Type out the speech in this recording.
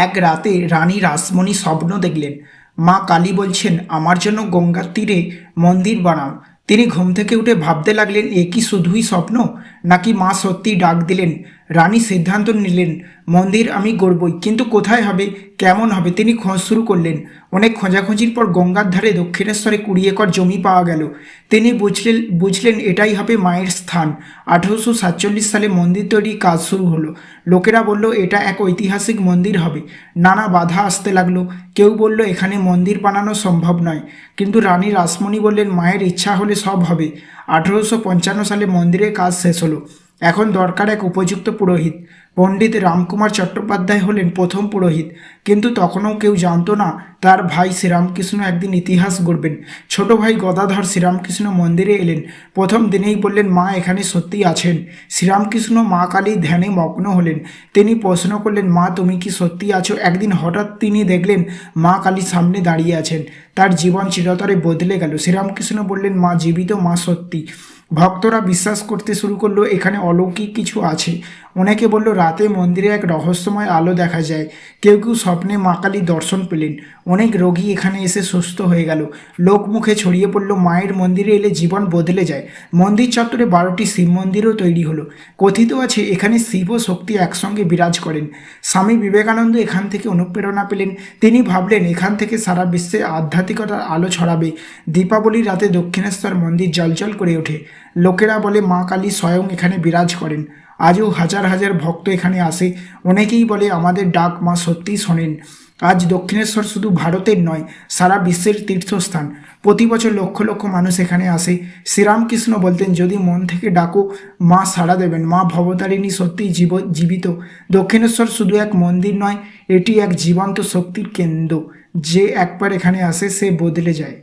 এক রাতে রানী রাসমণি স্বপ্ন দেখলেন, মা কালী বলছেন আমার জন্য গঙ্গার তীরে মন্দির বানাও। তিনি ঘুম থেকে উঠে ভাবতে লাগলেন, এ কি শুধুই স্বপ্ন, নাকি মা সত্যি ডাক দিলেন। রানী সিদ্ধান্ত নিলেন, মন্দির আমি গড়বই, কিন্তু কোথায় হবে, কেমন হবে। তিনি খোঁজ শুরু করলেন। অনেক খোঁজাখুঁজির পর গঙ্গার ধারে দক্ষিণেশ্বরে 20 একর জমি পাওয়া গেল। তিনি বুঝলেন এটাই হবে মায়ের স্থান। 1847 সালে মন্দির তৈরির কাজ শুরু হলো। লোকেরা বলল এটা এক ঐতিহাসিক মন্দির হবে। নানা বাধা আসতে লাগলো। কেউ বলল এখানে মন্দির বানানো সম্ভব নয়, কিন্তু রানী রাসমণি বললেন মায়ের ইচ্ছা হলে সব হবে। 1855 সালে মন্দিরের কাজ শেষ হলো। এখন দরকার এক উপযুক্ত পুরোহিত। পণ্ডিত রামকুমার চট্টোপাধ্যায় হলেন প্রথম পুরোহিত, কিন্তু তখনও কেউ জানতো না তার ভাই শ্রীরামকৃষ্ণ একদিন ইতিহাস গড়বেন। ছোট ভাই গদাধর শ্রীরামকৃষ্ণ মন্দিরে এলেন। প্রথম দিনেই বললেন মা এখানে সত্যি আছেন। শ্রীরামকৃষ্ণ মা কালীর ধ্যানে মগ্ন হলেন। তিনি প্রশ্ন করলেন, মা তুমি কি সত্যি আছো? একদিন হঠাৎ তিনি দেখলেন মা কালীর সামনে দাঁড়িয়ে আছেন। তার জীবন চিরতরে বদলে গেল। শ্রীরামকৃষ্ণ বললেন, মা জীবিত, মা সত্যি। ভক্তরা বিশ্বাস করতে শুরু করলো এখানে অলৌকিক কিছু আছে। অনেকে বলল রাতে মন্দিরে এক রহস্যময় আলো দেখা যায়। কেউ কেউ স্বপ্নে মা কালীর দর্শন পেলেন। অনেক রোগী এখানে এসে সুস্থ হয়ে গেল। লোকমুখে ছড়িয়ে পড়ল মায়ের মন্দিরে এলে জীবন বদলে যায়। মন্দির চত্বরে 12টি শিব মন্দিরও তৈরি হলো। কথিত আছে এখানে শিব ও শক্তি একসঙ্গে বিরাজ করেন। স্বামী বিবেকানন্দ এখান থেকে অনুপ্রেরণা পেলেন। তিনি ভাবলেন এখান থেকে সারা বিশ্বে আধ্যাত্মিকতার আলো ছড়াবে। দীপাবলির রাতে দক্ষিণেশ্বর মন্দির জ্বলজ্বল করে ওঠে। লোকেরা বলে মা কালী স্বয়ং এখানে বিরাজ করেন। আজও হাজার হাজার ভক্ত এখানে আসে। অনেকেই বলে আমাদের ডাক মা সত্যিই শোনেন। আজ দক্ষিণেশ্বর শুধু ভারতের নয়, সারা বিশ্বের তীর্থস্থান। প্রতি বছর লক্ষ লক্ষ মানুষ এখানে আসে। শ্রীরামকৃষ্ণ বলতেন যদি মন থেকে ডাকো মা সাড়া দেবেন। মা ভবতারিণী সত্যিই জীবিত। দক্ষিণেশ্বর শুধু এক মন্দির নয়, এটি এক জীবন্ত শক্তির কেন্দ্র। যে একবার এখানে আসে সে বদলে যায়।